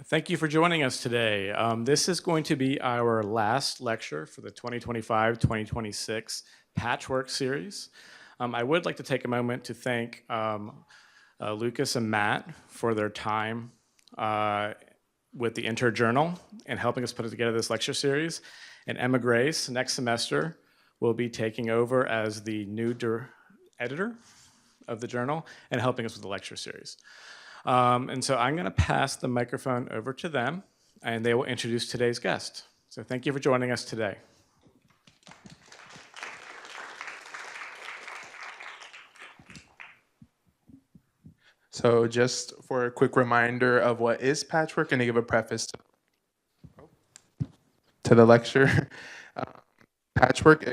Thank you for joining us today. This is going to be our last lecture for the 2025-2026 Patchwork series. I would like to take a moment to thank Lucas and Matt for their time with the InterJournal and helping us put together this lecture series. And Emma Grace, next semester, will be taking over as the new editor of the journal and helping us with the lecture series. And so I'm going to pass the microphone over to them, and they will introduce today's guest. So thank you for joining us today. So just for a quick reminder of what is Patchwork, and to give a preface to the lecture. Patchwork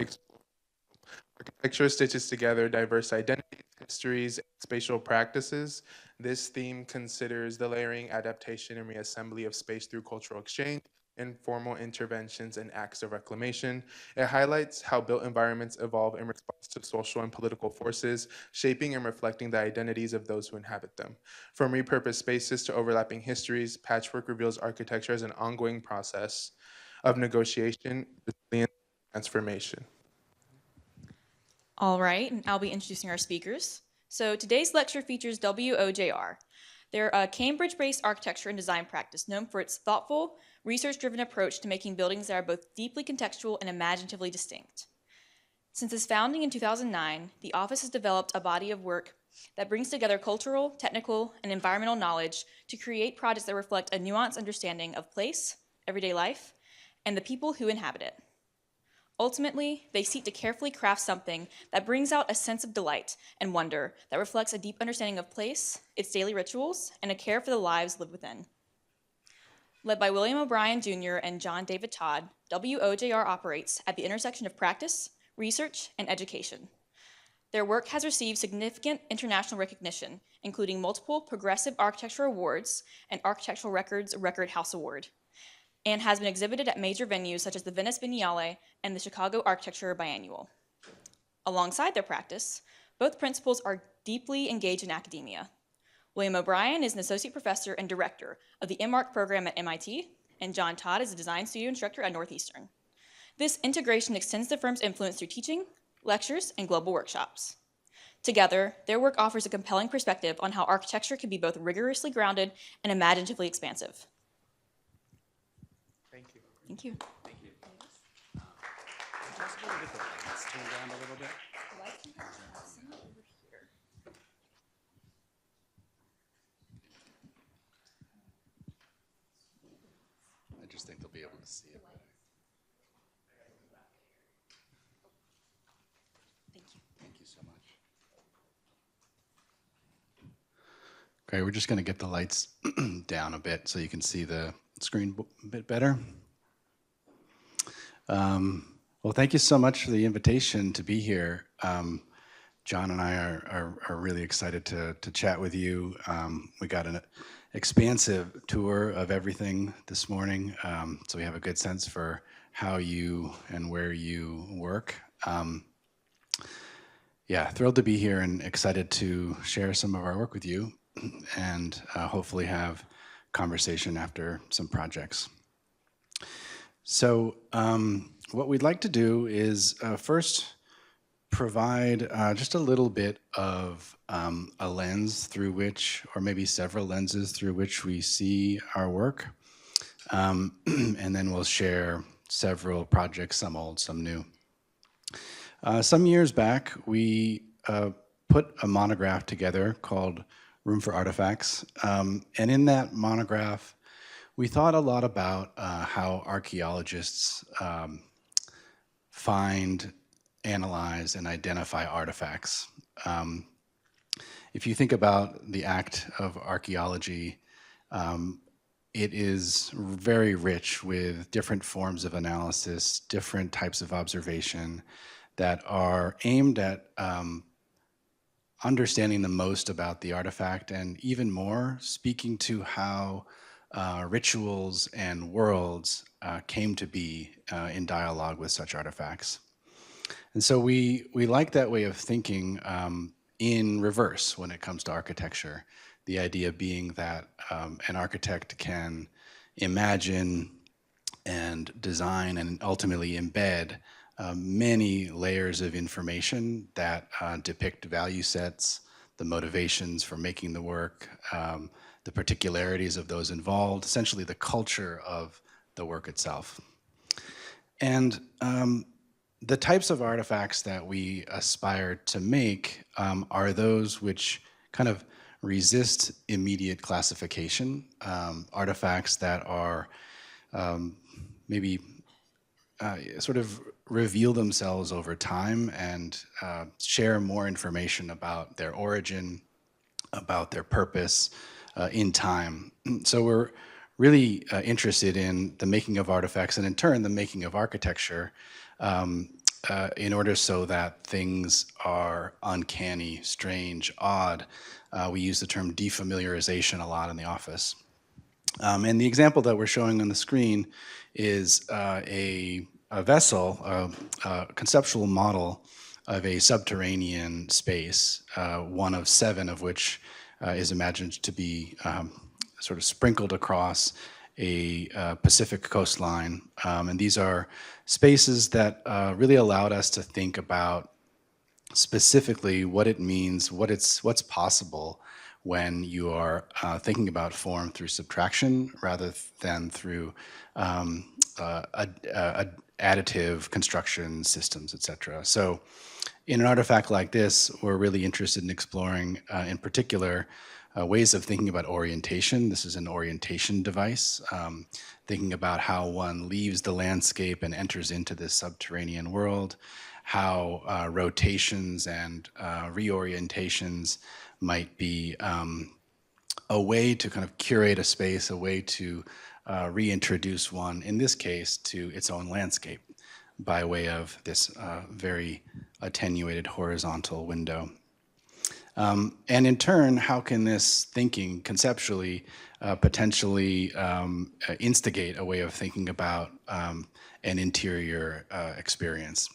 architecture stitches together diverse identities, histories, and spatial practices. This theme considers the layering, adaptation, and reassembly of space through cultural exchange, informal interventions, and acts of reclamation. It highlights how built environments evolve in response to social and political forces, shaping and reflecting the identities of those who inhabit them. From repurposed spaces to overlapping histories, Patchwork reveals architecture as an ongoing process of negotiation, resilience, and transformation. All right, and I'll be introducing our speakers. So today's lecture features WOJR. They're a Cambridge-based architecture and design practice known for its thoughtful, research-driven approach to making buildings that are both deeply contextual and imaginatively distinct. Since its founding in 2009, the office has developed a body of work that brings together cultural, technical, and environmental knowledge to create projects that reflect a nuanced understanding of place, everyday life, and the people who inhabit it. Ultimately, they seek to carefully craft something that brings out a sense of delight and wonder that reflects a deep understanding of place, its daily rituals, and a care for the lives lived within. Led by William O'Brien Jr. and John David Todd, WOJR operates at the intersection of practice, research, and education. Their work has received significant international recognition, including multiple Progressive Architecture Awards and Architectural Records Record House Award, and has been exhibited at major venues such as the Venice Biennale and the Chicago Architecture Biennial. Alongside their practice, both principals are deeply engaged in academia. William O'Brien is an associate professor and director of the MArch program at MIT, and John Todd is a design studio instructor at Northeastern. This integration extends the firm's influence through teaching, lectures, and global workshops. Together, their work offers a compelling perspective on how architecture can be both rigorously grounded and imaginatively expansive. Thank you. Thank you. Thank you. Possible to get the lights turned down a little bit? I just think they'll be able to see it. Thank you. Thank you so much. Okay, we're just going to get the lights down a bit so you can see the screen a bit better. Well, thank you so much for the invitation to be here. John and I are really excited to chat with you. We got an expansive tour of everything this morning, so we have a good sense for how you and where you work. Yeah, thrilled to be here and excited to share some of our work with you and hopefully have conversation after some projects. So what we'd like to do is first provide just a little bit of a lens through which, or maybe several lenses through which we see our work. And then we'll share several projects, some old, some new. Some years back, we put a monograph together called Room for Artifacts. And in that monograph, we thought a lot about how archaeologists find, analyze, and identify artifacts. If you think about the act of archaeology, it is very rich with different forms of analysis, different types of observation that are aimed at understanding the most about the artifact, and even more, speaking to how rituals and worlds came to be in dialogue with such artifacts. And so we like that way of thinking in reverse when it comes to architecture. The idea being that an architect can imagine and design and ultimately embed many layers of information that depict value sets, the motivations for making the work, the particularities of those involved, essentially the culture of the work itself. And the types of artifacts that we aspire to make are those which kind of resist immediate classification, artifacts that are maybe sort of reveal themselves over time and share more information about their origin, about their purpose in time. So we're really interested in the making of artifacts and in turn the making of architecture in order so that things are uncanny, strange, odd. We use the term defamiliarization a lot in the office. And the example that we're showing on the screen is a vessel, a conceptual model of a subterranean space, one of 7 of which is imagined to be sort of sprinkled across a Pacific coastline. And these are spaces that really allowed us to think about specifically what it means, what's possible when you are thinking about form through subtraction rather than through additive construction systems, et cetera. So in an artifact like this, we're really interested in exploring, in particular, ways of thinking about orientation. This is an orientation device, thinking about how one leaves the landscape and enters into this subterranean world, how rotations and reorientations might be a way to kind of curate a space, a way to reintroduce one, in this case, to its own landscape by way of this very attenuated horizontal window. And in turn, how can this thinking conceptually potentially instigate a way of thinking about an interior experience?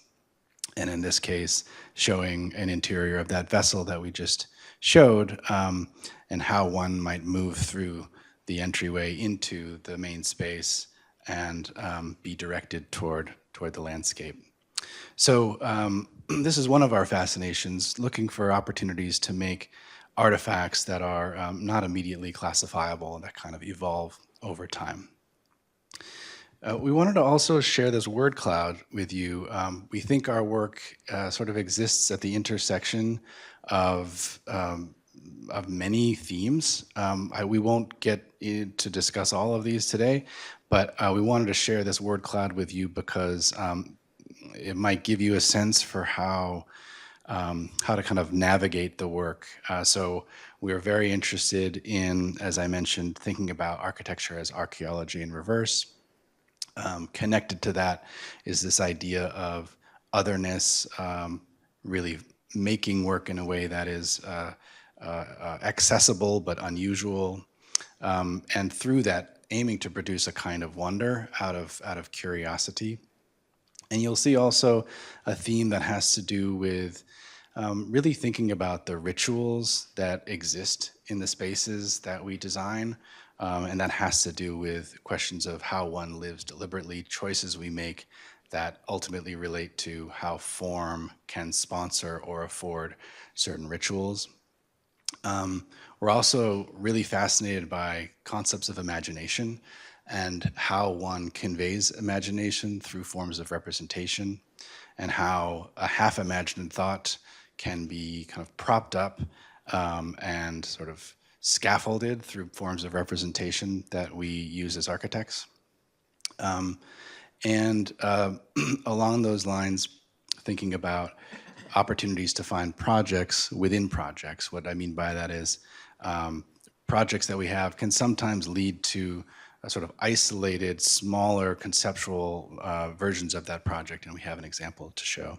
And in this case, showing an interior of that vessel that we just showed, and how one might move through the entryway into the main space and be directed toward the landscape. So this is one of our fascinations, looking for opportunities to make artifacts that are not immediately classifiable and that kind of evolve over time. We wanted to also share this word cloud with you. We think our work sort of exists at the intersection of many themes. We won't get to discuss all of these today, but we wanted to share this word cloud with you because it might give you a sense for how to kind of navigate the work. So we're very interested in, as I mentioned, thinking about architecture as archaeology in reverse. Connected to that is this idea of otherness, really making work in a way that is accessible but unusual, and through that aiming to produce a kind of wonder out of curiosity. And you'll see also a theme that has to do with really thinking about the rituals that exist in the spaces that we design. And that has to do with questions of how one lives deliberately, choices we make that ultimately relate to how form can sponsor or afford certain rituals. We're also really fascinated by concepts of imagination and how one conveys imagination through forms of representation, and how a half-imagined thought can be kind of propped up and sort of scaffolded through forms of representation that we use as architects. And along those lines, thinking about opportunities to find projects within projects. What I mean by that is projects that we have can sometimes lead to a sort of isolated, smaller conceptual versions of that project, and we have an example to show.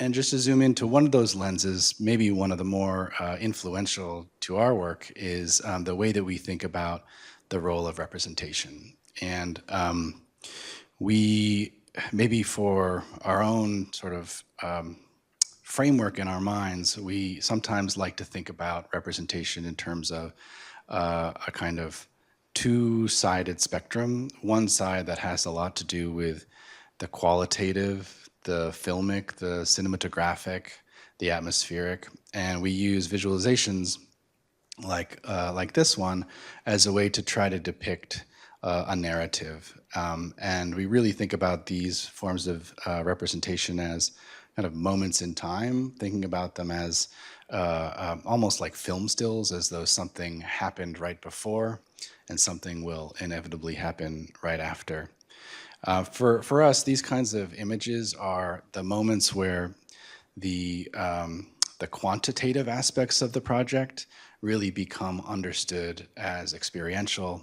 And just to zoom into one of those lenses, maybe one of the more influential to our work is the way that we think about the role of representation. And we, maybe for our own sort of framework in our minds, we sometimes like to think about representation in terms of a kind of two-sided spectrum. One side that has a lot to do with the qualitative, the filmic, the cinematographic, the atmospheric, and we use visualizations like this one as a way to try to depict a narrative. And we really think about these forms of representation as kind of moments in time, thinking about them as almost like film stills, as though something happened right before and something will inevitably happen right after. For us, these kinds of images are the moments where the quantitative aspects of the project really become understood as experiential.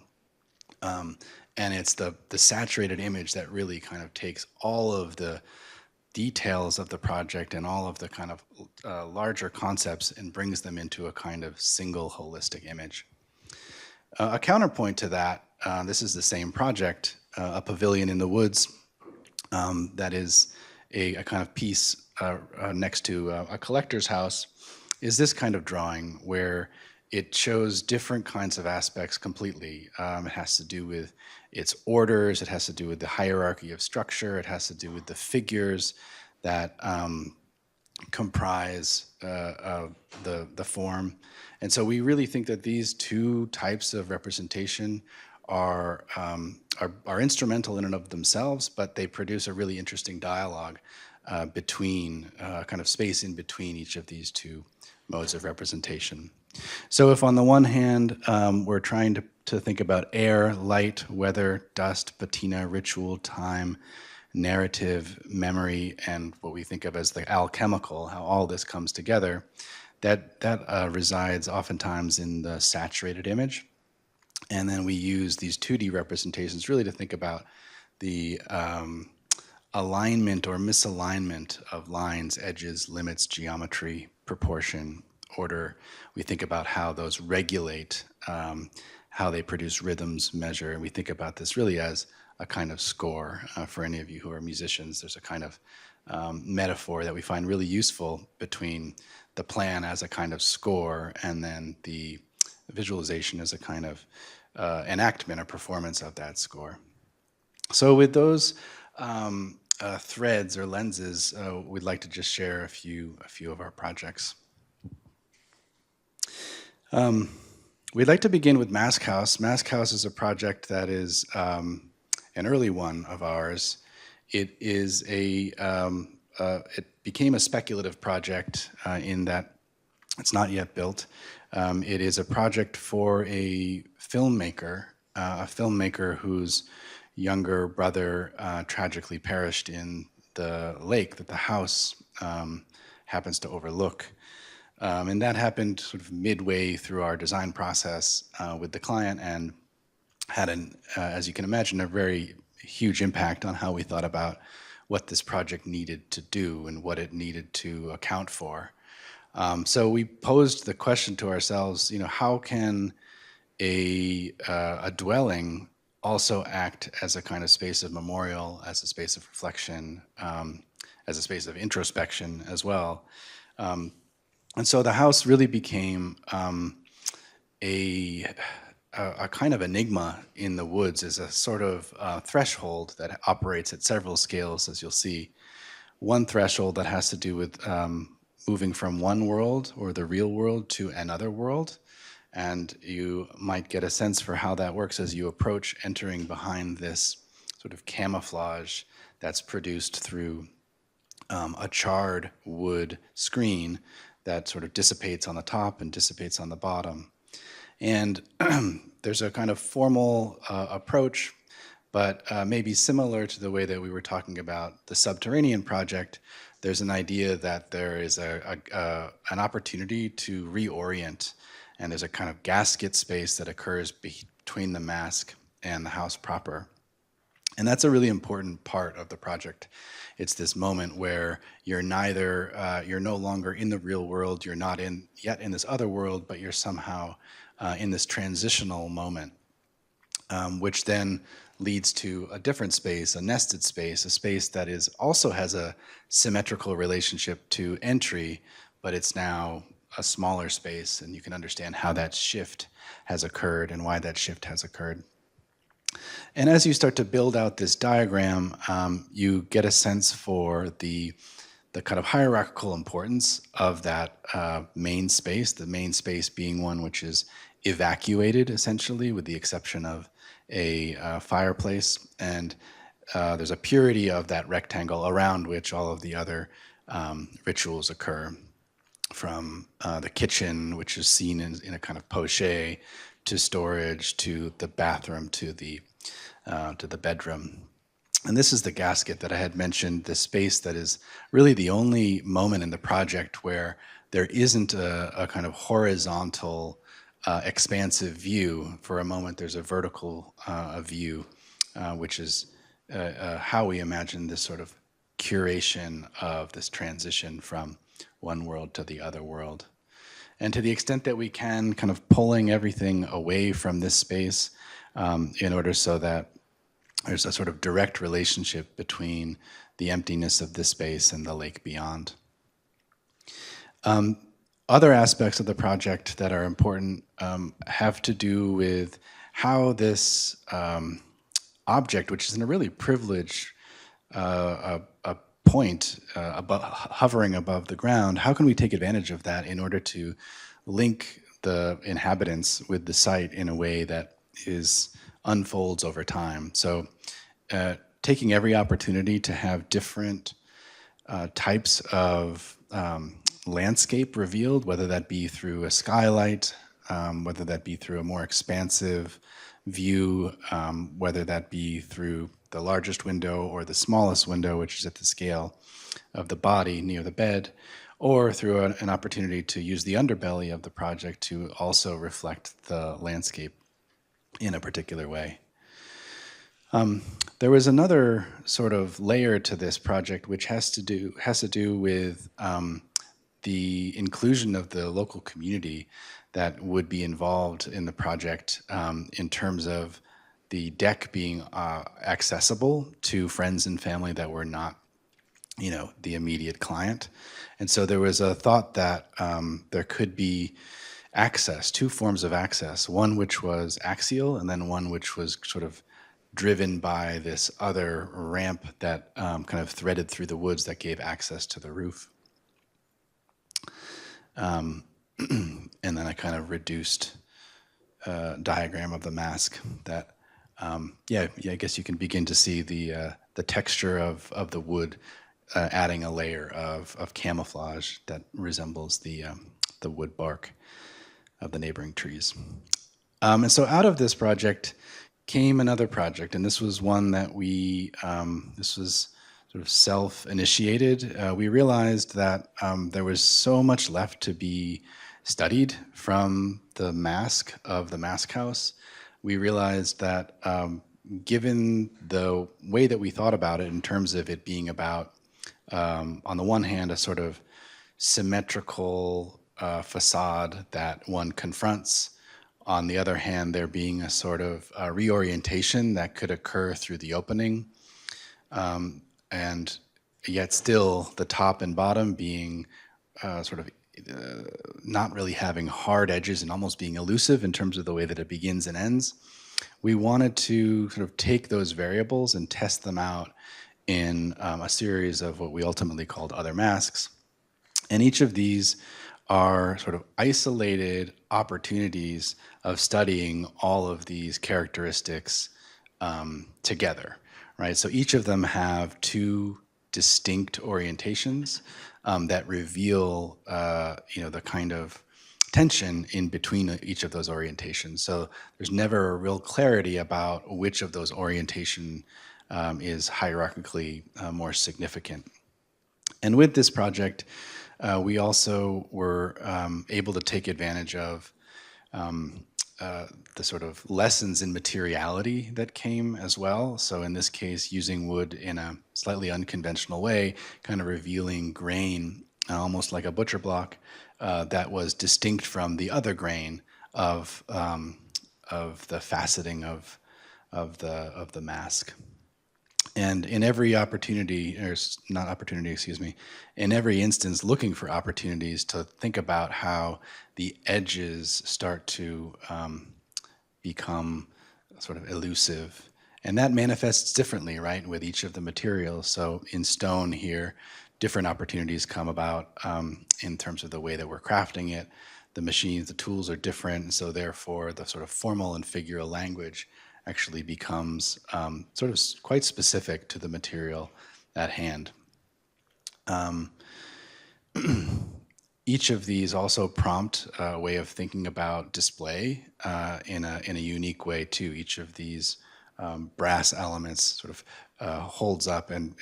And it's the saturated image that really kind of takes all of the details of the project and all of the kind of larger concepts and brings them into a kind of single holistic image. A counterpoint to that, this is the same project, a pavilion in the woods, that is a kind of piece next to a collector's house, is this kind of drawing where it shows different kinds of aspects completely. It has to do with its orders, it has to do with the hierarchy of structure, it has to do with the figures that comprise the form. And so we really think that these two types of representation are instrumental in and of themselves, but they produce a really interesting dialogue between, kind of space in between each of these two modes of representation. So if on the one hand, we're trying to think about air, light, weather, dust, patina, ritual, time, narrative, memory, and what we think of as the alchemical, how all this comes together, that resides oftentimes in the saturated image. And then we use these 2D representations really to think about the alignment or misalignment of lines, edges, limits, geometry, proportion, order. We think about how those regulate, how they produce rhythms, measure, and we think about this really as a kind of score. For any of you who are musicians, there's a kind of metaphor that we find really useful between the plan as a kind of score and then the visualization as a kind of enactment or performance of that score. So with those threads or lenses, we'd like to just share a few of our projects. We'd like to begin with Mask House. Mask House is a project that is an early one of ours. It is it became a speculative project in that it's not yet built. It is a project for a filmmaker whose younger brother tragically perished in the lake that the house happens to overlook. And that happened sort of midway through our design process with the client and had, as you can imagine, a very huge impact on how we thought about what this project needed to do and what it needed to account for. So we posed the question to ourselves, how can a dwelling also act as a kind of space of memorial, as a space of reflection, as a space of introspection as well. And so the house really became a kind of enigma in the woods, as a sort of threshold that operates at several scales, as you'll see. One threshold that has to do with moving from one world or the real world to another world. And you might get a sense for how that works as you approach entering behind this sort of camouflage that's produced through a charred wood screen that sort of dissipates on the top and dissipates on the bottom. And there's a kind of formal approach, but maybe similar to the way that we were talking about the Subterranean project, there's an idea that there is an opportunity to reorient, and there's a kind of gasket space that occurs between the mask and the house proper. And that's a really important part of the project. It's this moment where you're no longer in the real world, you're not yet in this other world, but you're somehow in this transitional moment, which then leads to a different space, a nested space, a space that also has a symmetrical relationship to entry, but it's now a smaller space, and you can understand how that shift has occurred and why that shift has occurred. And as you start to build out this diagram, you get a sense for the kind of hierarchical importance of that main space, the main space being one which is evacuated, essentially, with the exception of a fireplace. And there's a purity of that rectangle around which all of the other rituals occur, from the kitchen, which is seen in a kind of poche, to storage, to the bathroom, to the bedroom. And this is the gasket that I had mentioned, the space that is really the only moment in the project where there isn't a kind of horizontal, expansive view. For a moment, there's a vertical view, which is how we imagine this sort of curation of this transition from one world to the other world. And to the extent that we can, kind of pulling everything away from this space in order so that there's a sort of direct relationship between the emptiness of this space and the lake beyond. Other aspects of the project that are important have to do with how this object, which is in a really privileged a point hovering above the ground, how can we take advantage of that in order to link the inhabitants with the site in a way that unfolds over time? So taking every opportunity to have different types of landscape revealed, whether that be through a skylight, whether that be through a more expansive view, whether that be through the largest window or the smallest window, which is at the scale of the body near the bed, or through an opportunity to use the underbelly of the project to also reflect the landscape in a particular way. There was another sort of layer to this project, which has to do with the inclusion of the local community that would be involved in the project, in terms of the deck being accessible to friends and family that were not, the immediate client. And so there was a thought that there could be access, two forms of access, one which was axial and then one which was sort of driven by this other ramp that kind of threaded through the woods that gave access to the roof. And then a kind of reduced diagram of the mask that, I guess you can begin to see the texture of the wood adding a layer of camouflage that resembles the wood bark of the neighboring trees. And so out of this project came another project, and this was one that this was sort of self-initiated. We realized that there was so much left to be studied from the mask of the Mask House. We realized that given the way that we thought about it in terms of it being about, on the one hand, a sort of symmetrical facade that one confronts, on the other hand, there being a sort of reorientation that could occur through the opening, and yet still the top and bottom being sort of not really having hard edges and almost being elusive in terms of the way that it begins and ends. We wanted to sort of take those variables and test them out in a series of what we ultimately called other masks. And each of these are sort of isolated opportunities of studying all of these characteristics together, right? So each of them have two distinct orientations that reveal, the kind of tension in between each of those orientations. So there's never a real clarity about which of those orientation is hierarchically more significant. And with this project, we also were able to take advantage of the sort of lessons in materiality that came as well. So in this case, using wood in a slightly unconventional way, kind of revealing grain, almost like a butcher block, that was distinct from the other grain of the faceting of the mask. And in every opportunity, not opportunity, excuse me, in every instance, looking for opportunities to think about how the edges start to become sort of elusive. And that manifests differently, right, with each of the materials. So in stone here, different opportunities come about in terms of the way that we're crafting it. The machines, the tools are different, and so therefore the sort of formal and figural language actually becomes sort of quite specific to the material at hand. Each of these also prompt a way of thinking about display in a unique way too. Each of these brass elements sort of holds up and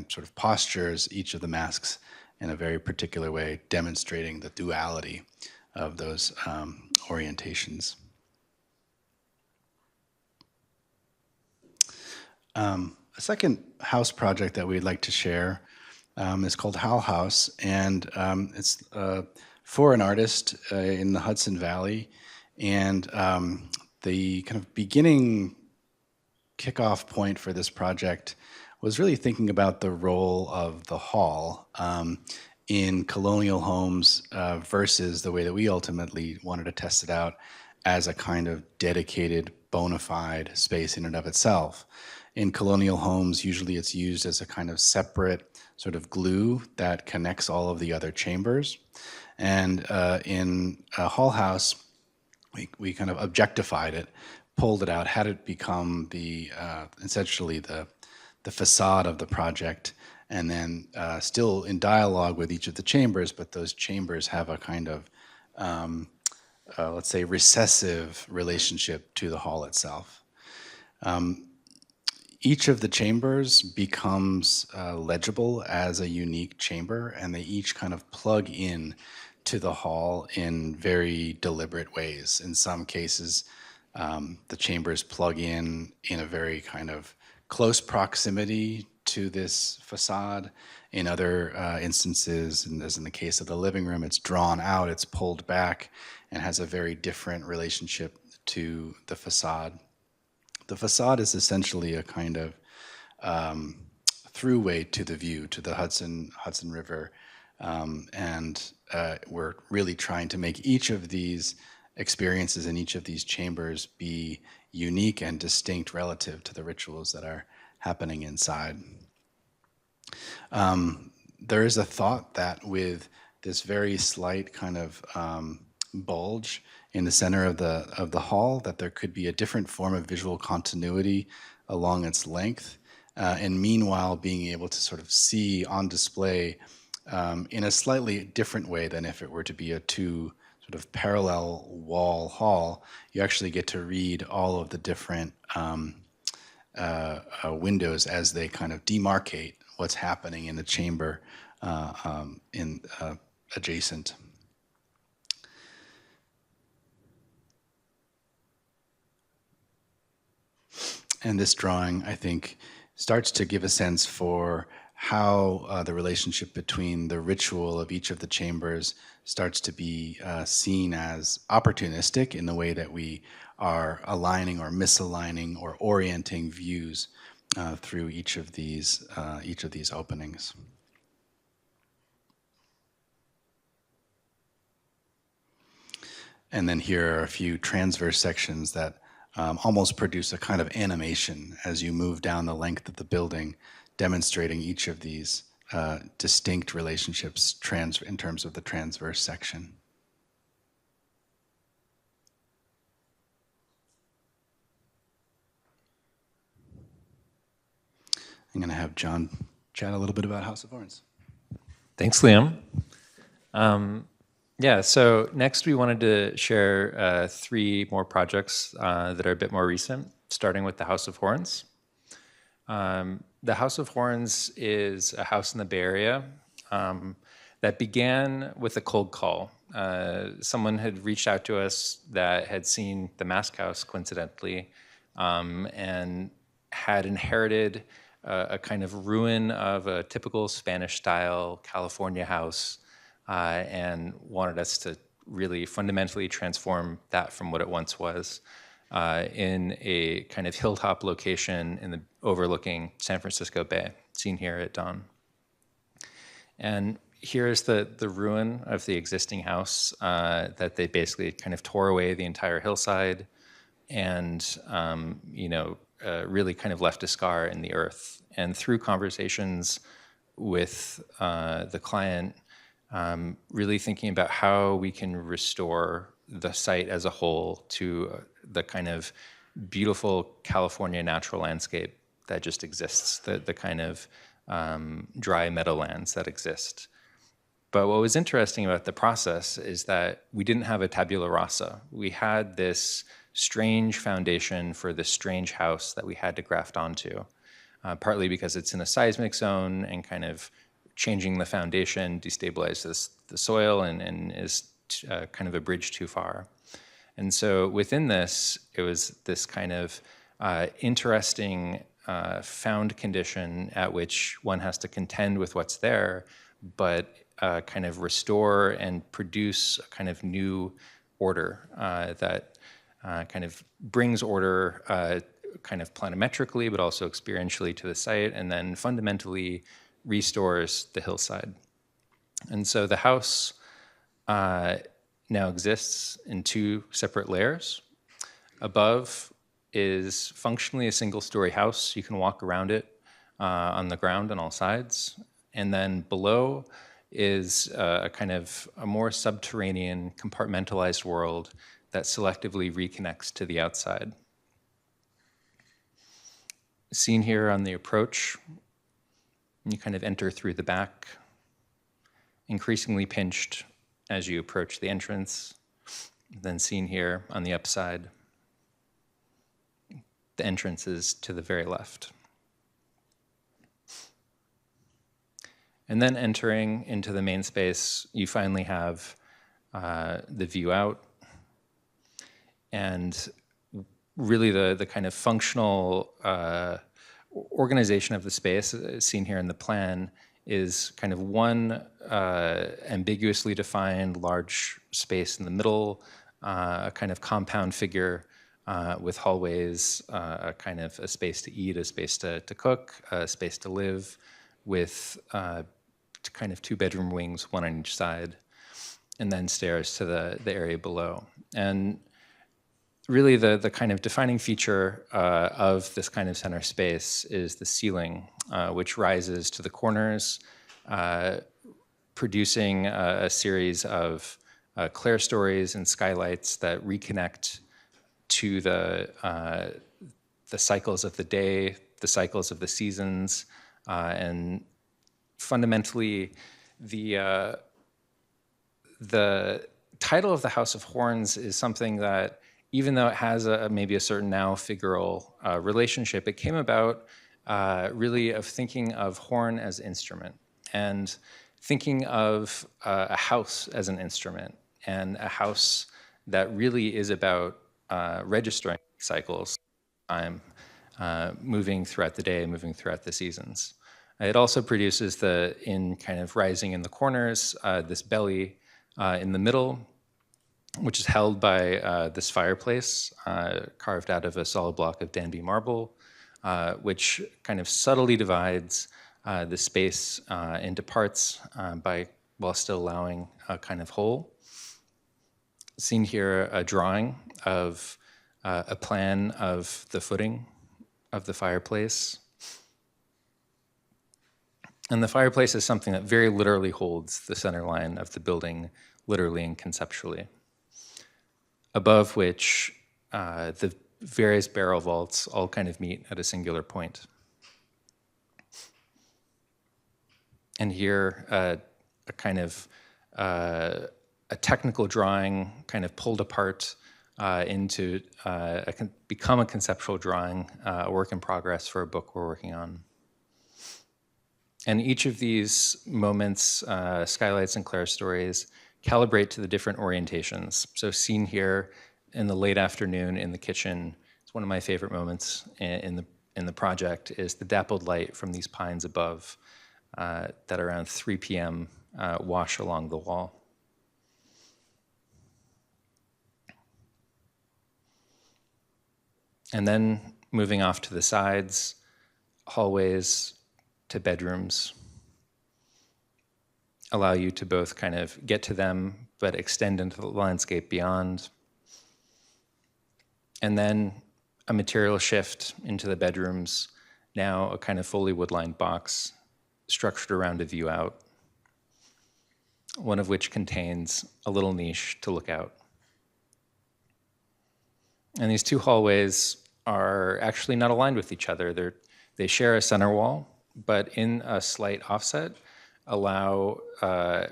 sort of postures each of the masks in a very particular way, demonstrating the duality of those orientations. A second house project that we'd like to share is called Howl House, and it's for an artist in the Hudson Valley. And the kind of beginning kickoff point for this project was really thinking about the role of the hall in colonial homes versus the way that we ultimately wanted to test it out as a kind of dedicated, bona fide space in and of itself. In colonial homes, usually it's used as a kind of separate sort of glue that connects all of the other chambers. And in a Hull House, we kind of objectified it, pulled it out, had it become the essentially the facade of the project, and then still in dialogue with each of the chambers, but those chambers have a kind of, let's say, recessive relationship to the hall itself. Each of the chambers becomes legible as a unique chamber, and they each kind of plug in to the hall in very deliberate ways. In some cases, the chambers plug in a very kind of close proximity to this facade. In other instances, and as in the case of the living room, it's drawn out, it's pulled back, and has a very different relationship to the facade. The facade is essentially a kind of throughway to the view, to the Hudson River, and we're really trying to make each of these experiences in each of these chambers be unique and distinct relative to the rituals that are happening inside. There is a thought that with this very slight kind of bulge in the center of the hall, that there could be a different form of visual continuity along its length, and meanwhile being able to sort of see on display in a slightly different way than if it were to be a two sort of parallel wall hall. You actually get to read all of the different windows as they kind of demarcate what's happening in the chamber adjacent. And this drawing, I think, starts to give a sense for how the relationship between the ritual of each of the chambers starts to be seen as opportunistic in the way that we are aligning or misaligning or orienting views through each of these openings. And then here are a few transverse sections that almost produce a kind of animation as you move down the length of the building, demonstrating each of these distinct relationships in terms of the transverse section. I'm going to have John chat a little bit about House of Horns. Thanks, Liam. Yeah, so next we wanted to share 3 more projects that are a bit more recent, starting with the House of Horns. The House of Horns is a house in the Bay Area that began with a cold call. Someone had reached out to us that had seen the Mask House, coincidentally, and had inherited a kind of ruin of a typical Spanish-style California house, and wanted us to really fundamentally transform that from what it once was. in a kind of hilltop location in the overlooking San Francisco Bay, seen here at dawn. And here's the ruin of the existing house that they basically kind of tore away the entire hillside and, really kind of left a scar in the earth. And through conversations with the client, really thinking about how we can restore the site as a whole to the kind of beautiful California natural landscape that just exists, the kind of dry meadowlands that exist. But what was interesting about the process is that we didn't have a tabula rasa. We had this strange foundation for this strange house that we had to graft onto, partly because it's in a seismic zone and kind of changing the foundation destabilizes the soil and is kind of a bridge too far. And so within this, it was this kind of interesting found condition at which one has to contend with what's there, but kind of restore and produce a kind of new order that kind of brings order kind of planimetrically, but also experientially to the site, and then fundamentally restores the hillside. And so the house now exists in two separate layers. Above is functionally a single-story house. You can walk around it on the ground on all sides. And then below is a kind of a more subterranean, compartmentalized world that selectively reconnects to the outside. Seen here on the approach, you kind of enter through the back, increasingly pinched as you approach the entrance, then seen here on the upside. The entrance is to the very left. And then entering into the main space, you finally have the view out. And really the kind of functional organization of the space, seen here in the plan, is kind of one ambiguously defined large space in the middle, a kind of compound figure with hallways, a kind of a space to eat, a space to cook, a space to live, with kind of 2-bedroom wings, one on each side, and then stairs to the area below. And really the kind of defining feature of this kind of center space is the ceiling, which rises to the corners, producing a series of clerestories and skylights that reconnect to the cycles of the day, the cycles of the seasons, and fundamentally the title of the House of Horns is something that, even though it has maybe a certain now figural relationship, it came about really of thinking of horn as instrument and thinking of a house as an instrument, and a house that really is about registering cycles, time, moving throughout the day, moving throughout the seasons. It also produces in kind of rising in the corners, this belly in the middle, which is held by this fireplace carved out of a solid block of Danby marble, which kind of subtly divides the space into parts while still allowing a kind of whole. Seen here a drawing of a plan of the footing of the fireplace. And the fireplace is something that very literally holds the center line of the building, literally and conceptually, above which the various barrel vaults all kind of meet at a singular point. And here, a kind of a technical drawing kind of pulled apart into become a conceptual drawing, a work in progress for a book we're working on. And each of these moments, skylights and clerestories, calibrate to the different orientations. So seen here in the late afternoon in the kitchen, it's one of my favorite moments in the project, is the dappled light from these pines above that around 3 p.m. Wash along the wall. And then moving off to the sides, hallways to bedrooms allow you to both kind of get to them, but extend into the landscape beyond. And then a material shift into the bedrooms, now a kind of fully wood-lined box structured around a view out, one of which contains a little niche to look out. And these two hallways are actually not aligned with each other. They share a center wall, but in a slight offset, allow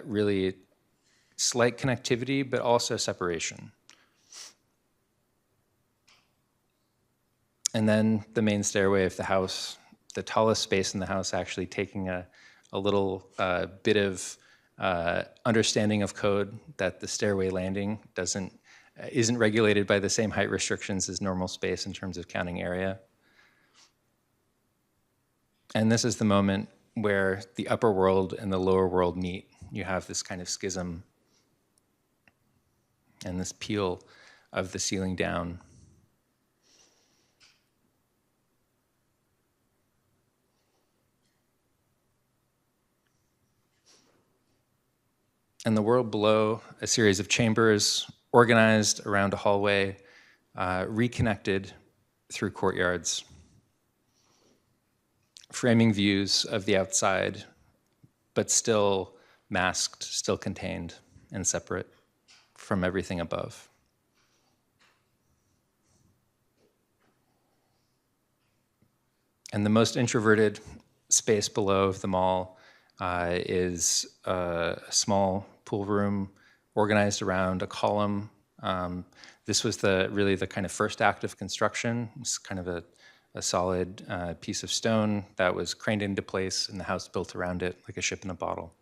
really slight connectivity, but also separation. And then the main stairway of the house, the tallest space in the house, actually taking a little bit of understanding of code that the stairway landing isn't regulated by the same height restrictions as normal space in terms of counting area. And this is the moment where the upper world and the lower world meet. You have this kind of schism and this peel of the ceiling down. And the world below, a series of chambers organized around a hallway, reconnected through courtyards, framing views of the outside, but still masked, still contained and separate from everything above. And the most introverted space below them all is a small pool room organized around a column. This was really the kind of first act of construction. It's kind of a solid piece of stone that was craned into place and the house built around it like a ship in a bottle.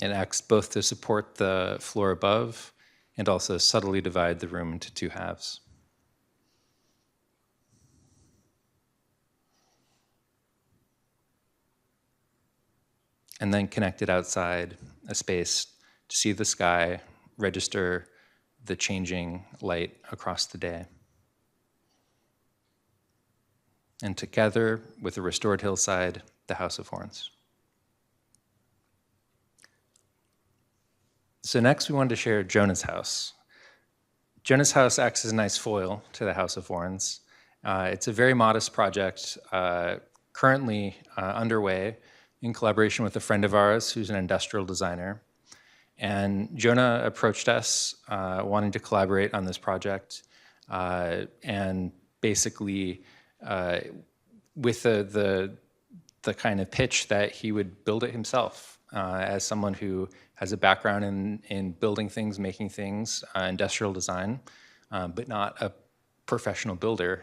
It acts both to support the floor above and also subtly divide the room into two halves. And then connected outside, a space to see the sky, register the changing light across the day. And together with the restored hillside, the House of Horns. So next we wanted to share Jonah's house. Jonah's house acts as a nice foil to the House of Horns. It's a very modest project currently underway in collaboration with a friend of ours who's an industrial designer. And Jonah approached us wanting to collaborate on this project and basically with the kind of pitch that he would build it himself as someone who has a background in building things, making things, industrial design, but not a professional builder,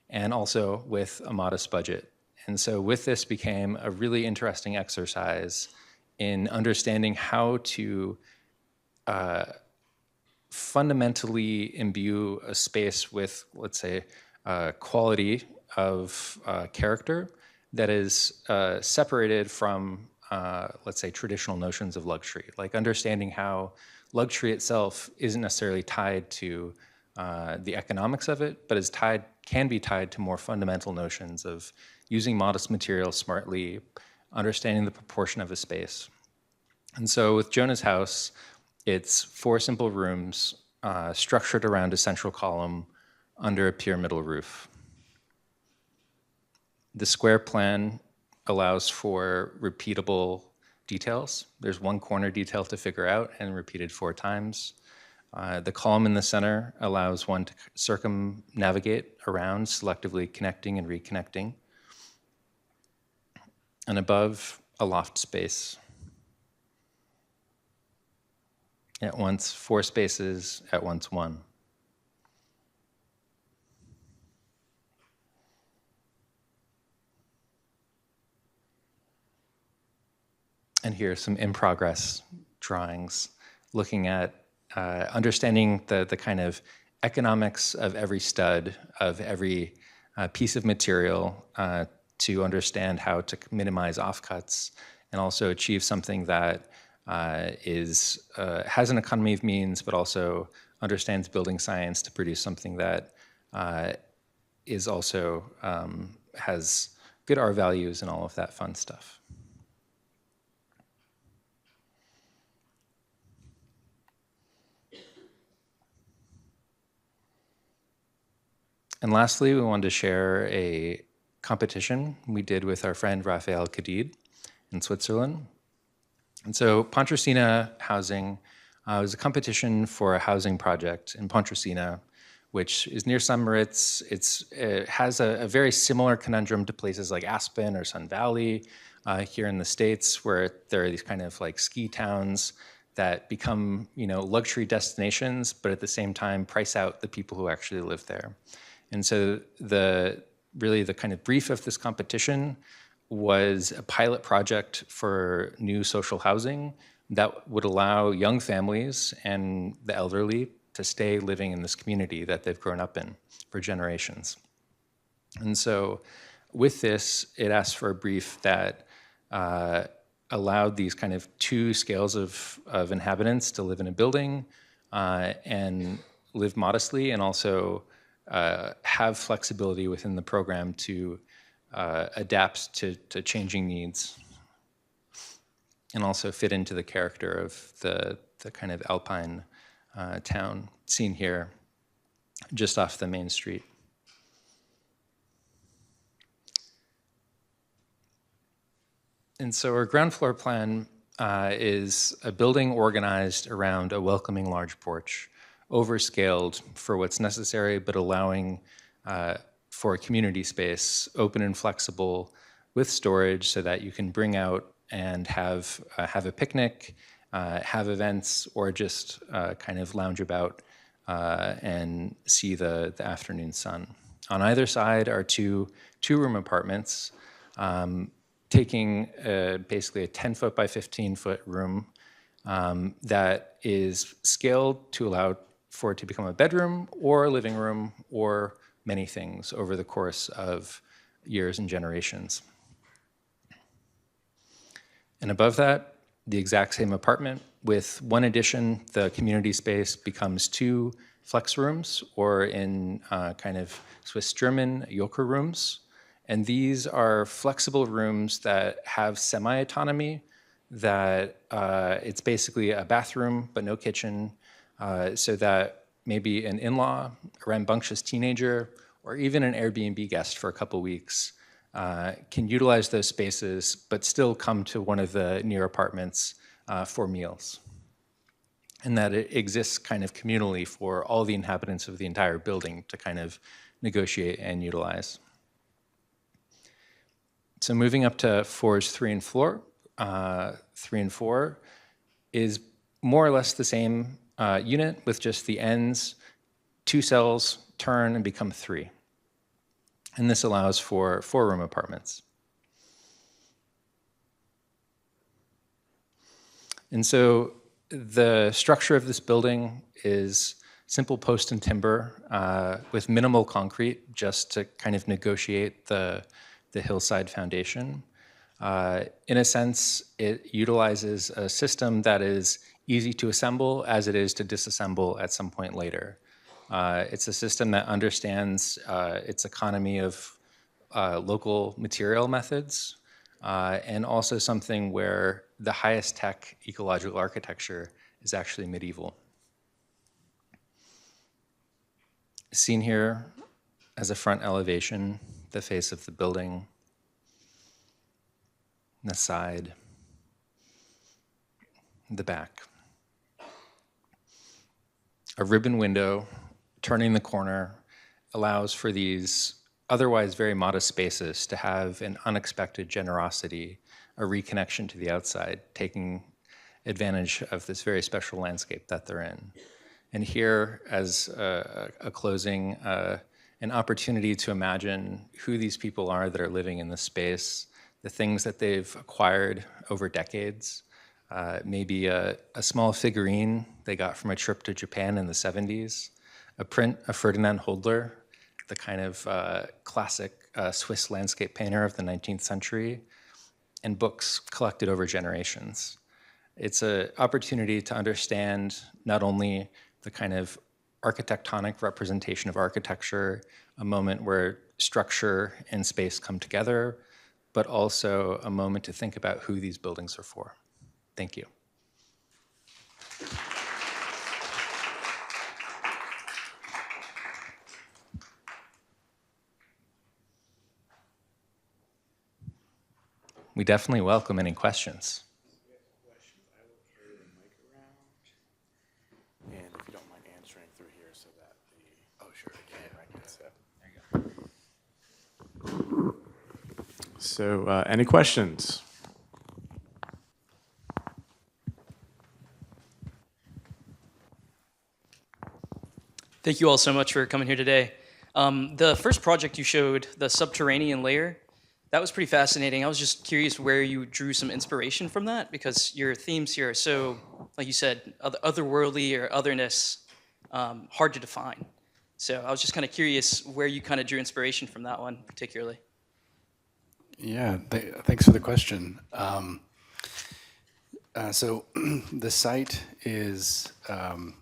and also with a modest budget. And so with this became a really interesting exercise in understanding how to fundamentally imbue a space with, let's say, quality of character that is separated from, let's say, traditional notions of luxury. Like understanding how luxury itself isn't necessarily tied to the economics of it, but can be tied to more fundamental notions of using modest materials smartly, understanding the proportion of a space. And so with Jonah's house, it's 4 simple rooms structured around a central column under a pyramidal roof. The square plan allows for repeatable details. There's one corner detail to figure out and repeated 4 times. The column in the center allows one to circumnavigate around, selectively connecting and reconnecting. And above, a loft space. At once 4 spaces, at once 1. And here are some in-progress drawings looking at understanding the kind of economics of every stud, of every piece of material to understand how to minimize offcuts and also achieve something that has an economy of means, but also understands building science to produce something that is also has good R values and all of that fun stuff. And lastly, we wanted to share a competition we did with our friend Raphael Kadid in Switzerland. And so Pontresina Housing was a competition for a housing project in Pontresina, which is near St. Moritz. It has a very similar conundrum to places like Aspen or Sun Valley here in the States, where there are these kind of like ski towns that become, luxury destinations, but at the same time price out the people who actually live there. And so the kind of brief of this competition was a pilot project for new social housing that would allow young families and the elderly to stay living in this community that they've grown up in for generations. And so with this, it asked for a brief that allowed these kind of two scales of inhabitants to live in a building and live modestly, and also have flexibility within the program to adapt to changing needs, and also fit into the character of the kind of alpine town seen here just off the main street. And so our ground floor plan is a building organized around a welcoming large porch, overscaled for what's necessary, but allowing for a community space, open and flexible, with storage so that you can bring out and have a picnic, have events, or just kind of lounge about and see the afternoon sun. On either side are two-room apartments, taking basically a 10-foot by 15-foot room that is scaled to allow for it to become a bedroom or a living room or many things over the course of years and generations. And above that, the exact same apartment with one addition. The community space becomes two flex rooms, or in kind of Swiss German, Joker rooms. And these are flexible rooms that have semi-autonomy, that it's basically a bathroom but no kitchen, so that maybe an in-law, a rambunctious teenager, or even an Airbnb guest for a couple weeks can utilize those spaces but still come to one of the near apartments for meals. And that it exists kind of communally for all the inhabitants of the entire building to kind of negotiate and utilize. So moving up to floors 3 and 4, 3 and 4 is more or less the same unit, with just the ends, 2 cells turn and become 3. And this allows for 4-room apartments. And so the structure of this building is simple post and timber with minimal concrete, just to kind of negotiate the hillside foundation. In a sense, it utilizes a system that is easy to assemble as it is to disassemble at some point later. It's a system that understands its economy of local material methods, and also something where the highest tech ecological architecture is actually medieval. Seen here as a front elevation, the face of the building, the side, the back. A ribbon window turning the corner allows for these otherwise very modest spaces to have an unexpected generosity, a reconnection to the outside, taking advantage of this very special landscape that they're in. And here, as a closing, an opportunity to imagine who these people are that are living in this space, the things that they've acquired over decades. Maybe a small figurine they got from a trip to Japan in the 70s, a print of Ferdinand Hodler, the kind of classic Swiss landscape painter of the 19th century, and books collected over generations. It's an opportunity to understand not only the kind of architectonic representation of architecture, a moment where structure and space come together, but also a moment to think about who these buildings are for. Thank you. We definitely welcome any questions. And if you don't mind answering through here so that the... Oh, sure. So, any questions? Thank you all so much for coming here today. The first project you showed, the subterranean layer, that was pretty fascinating. I was just curious where you drew some inspiration from that, because your themes here are so, like you said, otherworldly or otherness, hard to define. So I was just kind of curious where you kind of drew inspiration from that one particularly. Yeah, thanks for the question. So the site is on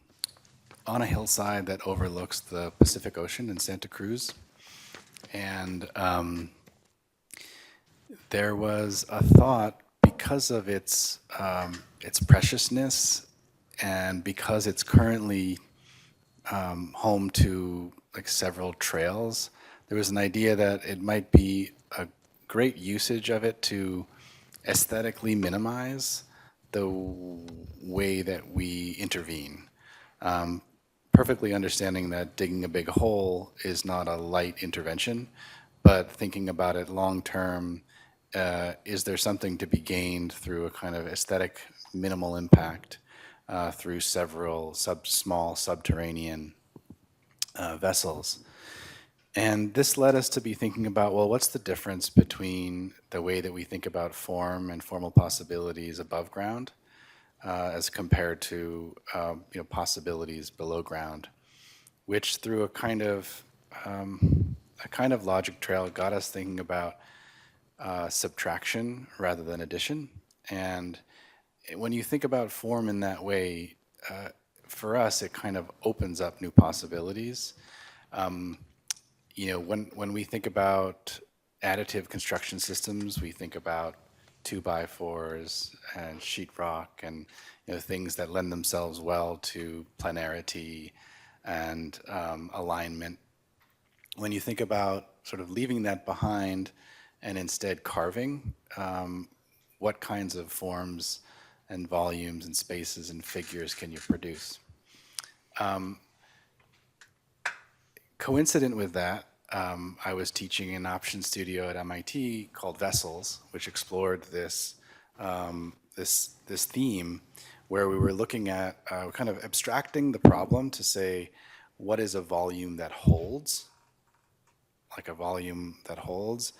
a hillside that overlooks the Pacific Ocean in Santa Cruz. And there was a thought, because of its preciousness and because it's currently home to like several trails, there was an idea that it might be a great usage of it to aesthetically minimize the way that we intervene. Perfectly understanding that digging a big hole is not a light intervention, but thinking about it long term, is there something to be gained through a kind of aesthetic minimal impact through several small subterranean vessels? And this led us to be thinking about, well, what's the difference between the way that we think about form and formal possibilities above ground as compared to possibilities below ground, which through a kind of logic trail got us thinking about subtraction rather than addition. And when you think about form in that way, for us, it kind of opens up new possibilities. When we think about additive construction systems, we think about 2x4s and sheetrock and things that lend themselves well to planarity and alignment. When you think about sort of leaving that behind and instead carving, what kinds of forms and volumes and spaces and figures can you produce? Coincident with that, I was teaching an option studio at MIT called Vessels, which explored this theme where we were looking at kind of abstracting the problem to say, what is a volume that holds? Like a volume that holds.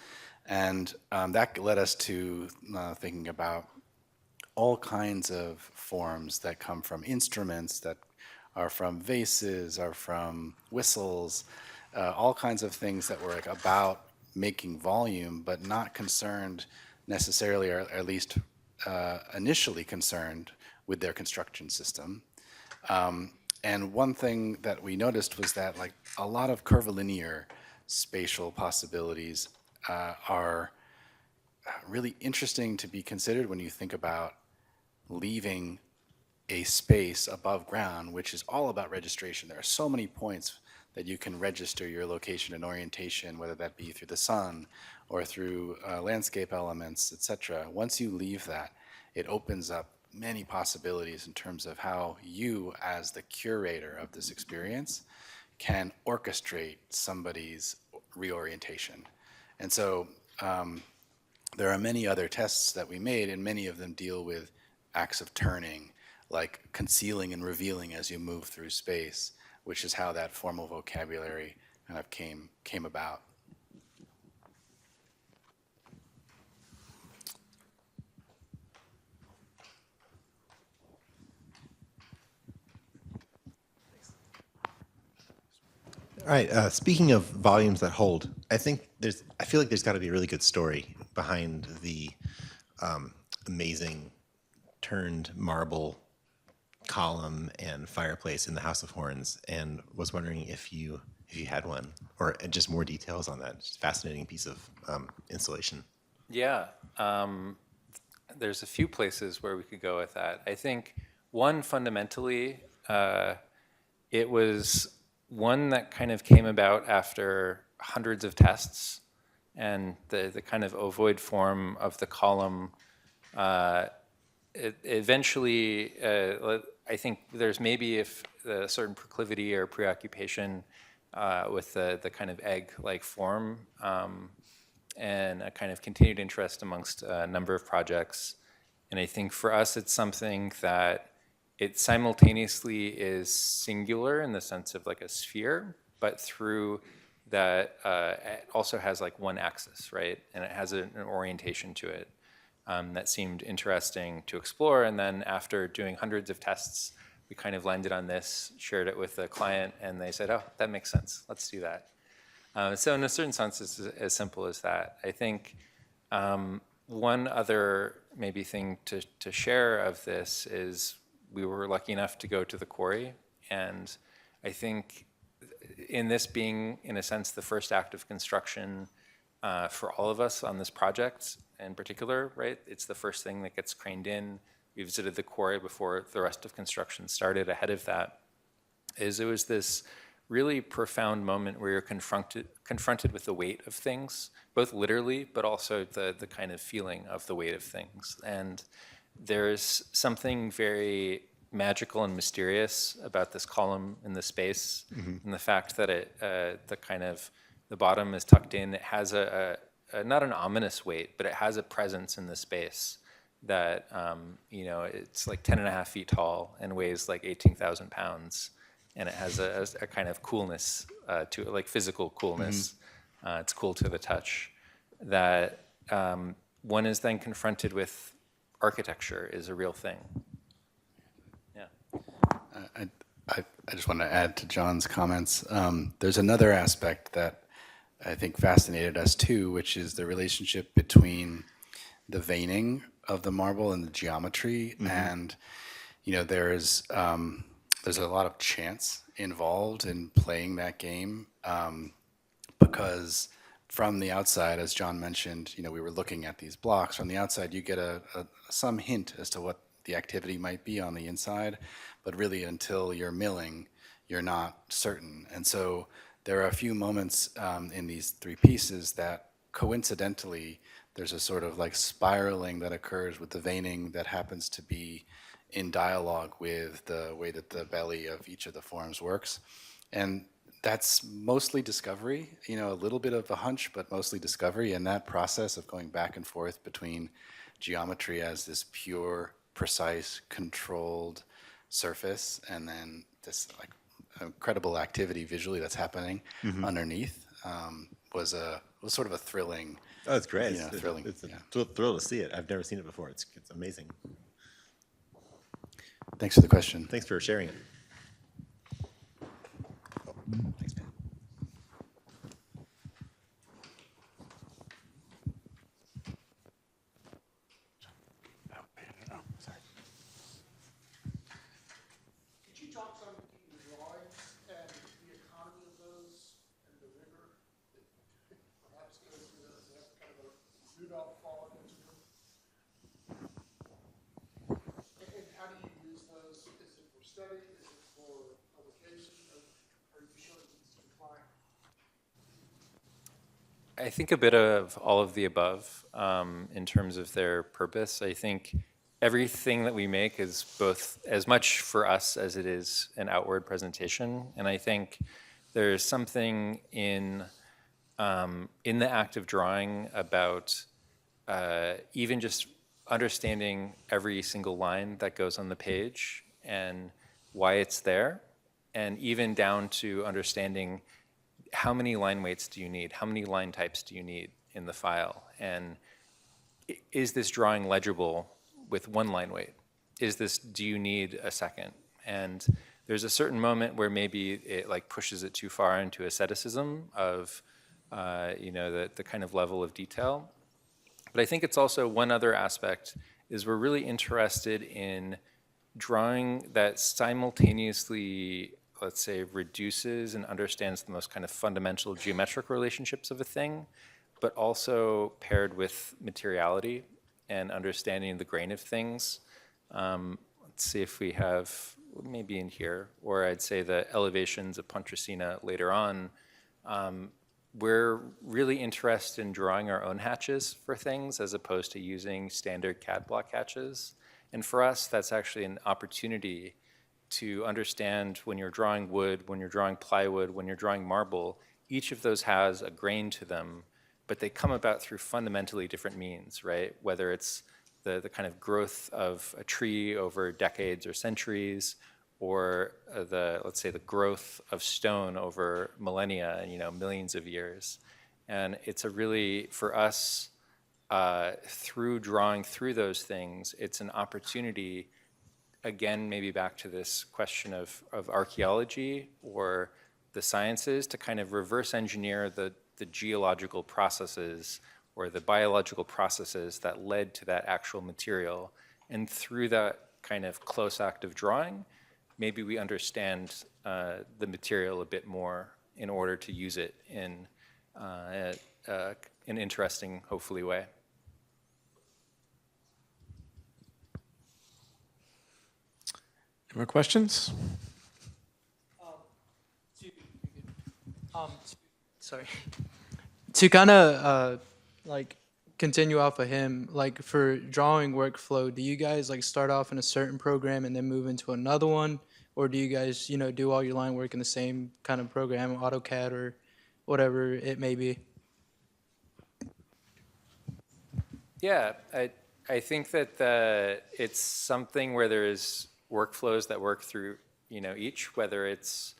And that led us to thinking about all kinds of forms that come from instruments, that are from vases, are from whistles, all kinds of things that were like about making volume, but not concerned necessarily, or at least initially concerned with their construction system. And one thing that we noticed was that like a lot of curvilinear spatial possibilities are really interesting to be considered when you think about leaving a space above ground, which is all about registration. There are so many points that you can register your location and orientation, whether that be through the sun or through landscape elements, etc. Once you leave that, it opens up many possibilities in terms of how you, as the curator of this experience, can orchestrate somebody's reorientation. And so there are many other tests that we made, and many of them deal with acts of turning, like concealing and revealing as you move through space, which is how that formal vocabulary kind of came about. All right. Speaking of volumes that hold, I feel like there's got to be a really good story behind the amazing turned marble column and fireplace in the House of Horns, and was wondering if you had one, or just more details on that. Just fascinating piece of installation. Yeah, there's a few places where we could go with that. I think one fundamentally, it was one that kind of came about after hundreds of tests, and the kind of ovoid form of the column. Eventually, I think there's maybe if a certain proclivity or preoccupation with the kind of egg-like form, and a kind of continued interest amongst a number of projects. And I think for us, it's something that it simultaneously is singular in the sense of like a sphere, but through that it also has like one axis, right? And it has an orientation to it that seemed interesting to explore. And then after doing hundreds of tests, we kind of landed on this, shared it with the client, and they said, oh, that makes sense, let's do that. So in a certain sense, it's as simple as that. I think one other maybe thing to share of this is we were lucky enough to go to the quarry, and I think in this being, in a sense, the first act of construction for all of us on this project in particular, right? It's the first thing that gets craned in. We visited the quarry before the rest of construction started. Ahead of that, it was this really profound moment where you're confronted with the weight of things, both literally, but also the kind of feeling of the weight of things. And there's something very magical and mysterious about this column in the space, and the fact that it, the bottom is tucked in. It has not an ominous weight, but it has a presence in the space that, it's like 10 and a half feet tall and weighs like 18,000 pounds. And it has a kind of coolness to it, like physical coolness. It's cool to the touch. That one is then confronted with architecture is a real thing. Yeah. I just want to add to John's comments. There's another aspect that I think fascinated us too, which is the relationship between the veining of the marble and the geometry. And, there's a lot of chance involved in playing that game, because from the outside, as John mentioned, we were looking at these blocks. From the outside, you get some hint as to what the activity might be on the inside, but really until you're milling, you're not certain. And so there are a few moments in these three pieces that coincidentally, there's a sort of like spiraling that occurs with the veining that happens to be in dialogue with the way that the belly of each of the forms works. And that's mostly discovery, a little bit of a hunch, but mostly discovery. And that process of going back and forth between geometry as this pure, precise, controlled surface, and then this like incredible activity visually that's happening underneath was sort of a thrilling. Oh, that's great. Thrilling. It's a thrill to see it. I've never seen it before. It's amazing. Thanks for the question. Thanks for sharing it. Thanks, man. Could you talk some of the drawings and the economy of those and the rigor that perhaps goes through those? They have kind of a Rudolph fallen into them. And how do you use those? Is it for study? Is it for publication? Or are you sure that it's compliant? I think a bit of all of the above in terms of their purpose. I think everything that we make is both as much for us as it is an outward presentation. And I think there's something in the act of drawing about even just understanding every single line that goes on the page and why it's there, and even down to understanding how many line weights do you need, how many line types do you need in the file, and is this drawing legible with one line weight? Do you need a second? And there's a certain moment where maybe it like pushes it too far into asceticism of the kind of level of detail. But I think it's also one other aspect, is we're really interested in drawing that simultaneously, let's say, reduces and understands the most kind of fundamental geometric relationships of a thing, but also paired with materiality and understanding the grain of things. Let's see if we have, maybe in here, or I'd say the elevations of Pontresina later on. We're really interested in drawing our own hatches for things as opposed to using standard CAD block hatches. And for us, that's actually an opportunity to understand when you're drawing wood, when you're drawing plywood, when you're drawing marble, each of those has a grain to them, but they come about through fundamentally different means, right? Whether it's the kind of growth of a tree over decades or centuries, or let's say the growth of stone over millennia, millions of years. And it's a really, for us, through drawing through those things, it's an opportunity, again, maybe back to this question of archaeology or the sciences, to kind of reverse engineer the geological processes or the biological processes that led to that actual material. And through that kind of close act of drawing, maybe we understand the material a bit more in order to use it in an interesting, hopefully, way. Any more questions? Sorry. To kind of like continue off of him, like for drawing workflow, do you guys like start off in a certain program and then move into another one? Or do you guys, do all your line work in the same kind of program, AutoCAD or whatever it may be? Yeah, I think that it's something where there's workflows that work through, each, whether it's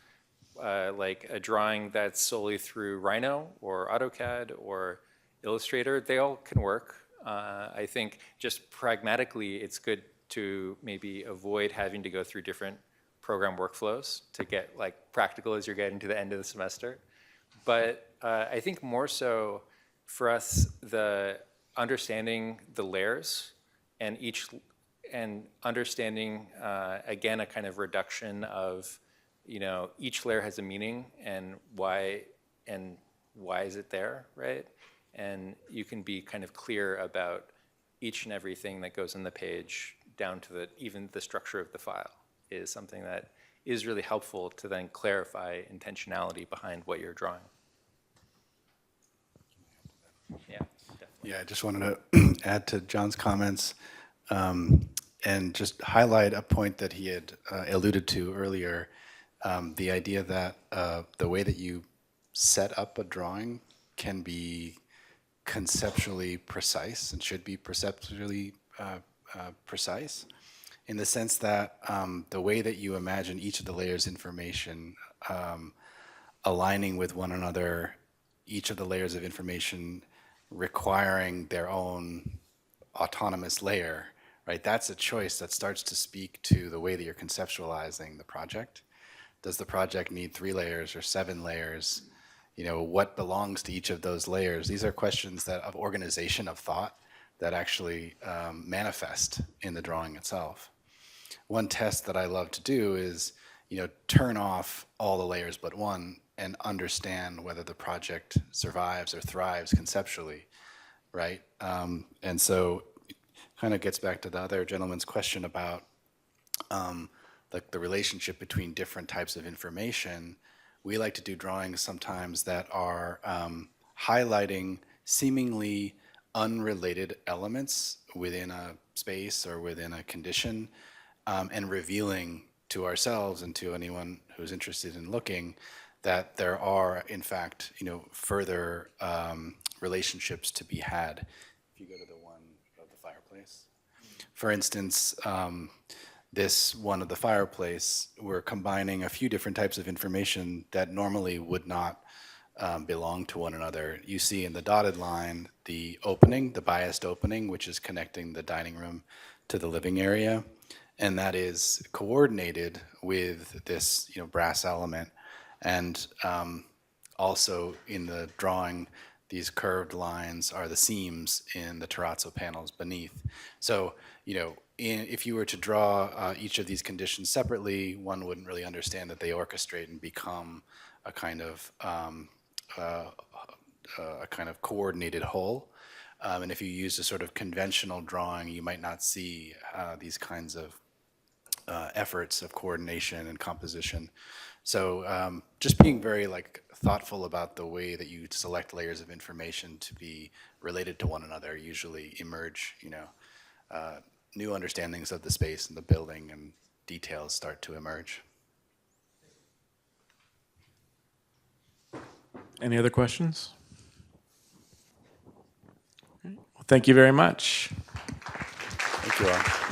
like a drawing that's solely through Rhino or AutoCAD or Illustrator, they all can work. I think just pragmatically, it's good to maybe avoid having to go through different program workflows to get like practical as you're getting to the end of the semester. But I think more so for us, the understanding the layers and understanding, again, a kind of reduction of, each layer has a meaning and why is it there, right? And you can be kind of clear about each and everything that goes in the page down to even the structure of the file is something that is really helpful to then clarify intentionality behind what you're drawing. Yeah, definitely. Yeah, I just wanted to add to John's comments and just highlight a point that he had alluded to earlier, the idea that the way that you set up a drawing can be conceptually precise and should be perceptually precise, in the sense that the way that you imagine each of the layers' information aligning with one another, each of the layers of information requiring their own autonomous layer, right? That's a choice that starts to speak to the way that you're conceptualizing the project. Does the project need 3 layers or 7 layers? What belongs to each of those layers? These are questions of organization of thought that actually manifest in the drawing itself. One test that I love to do is, turn off all the layers but one and understand whether the project survives or thrives conceptually, right? And so it kind of gets back to the other gentleman's question about the relationship between different types of information. We like to do drawings sometimes that are highlighting seemingly unrelated elements within a space or within a condition, and revealing to ourselves and to anyone who's interested in looking that there are, in fact, further relationships to be had. If you go to the one of the fireplace, for instance, this one of the fireplace, we're combining a few different types of information that normally would not belong to one another. You see in the dotted line the opening, the biased opening, which is connecting the dining room to the living area, and that is coordinated with this brass element. And also in the drawing, these curved lines are the seams in the terrazzo panels beneath. So, if you were to draw each of these conditions separately, one wouldn't really understand that they orchestrate and become a kind of coordinated whole. And if you use a sort of conventional drawing, you might not see these kinds of efforts of coordination and composition. So just being very thoughtful about the way that you select layers of information to be related to one another usually emerge, new understandings of the space and the building, and details start to emerge. Any other questions? Well, thank you very much. Thank you all.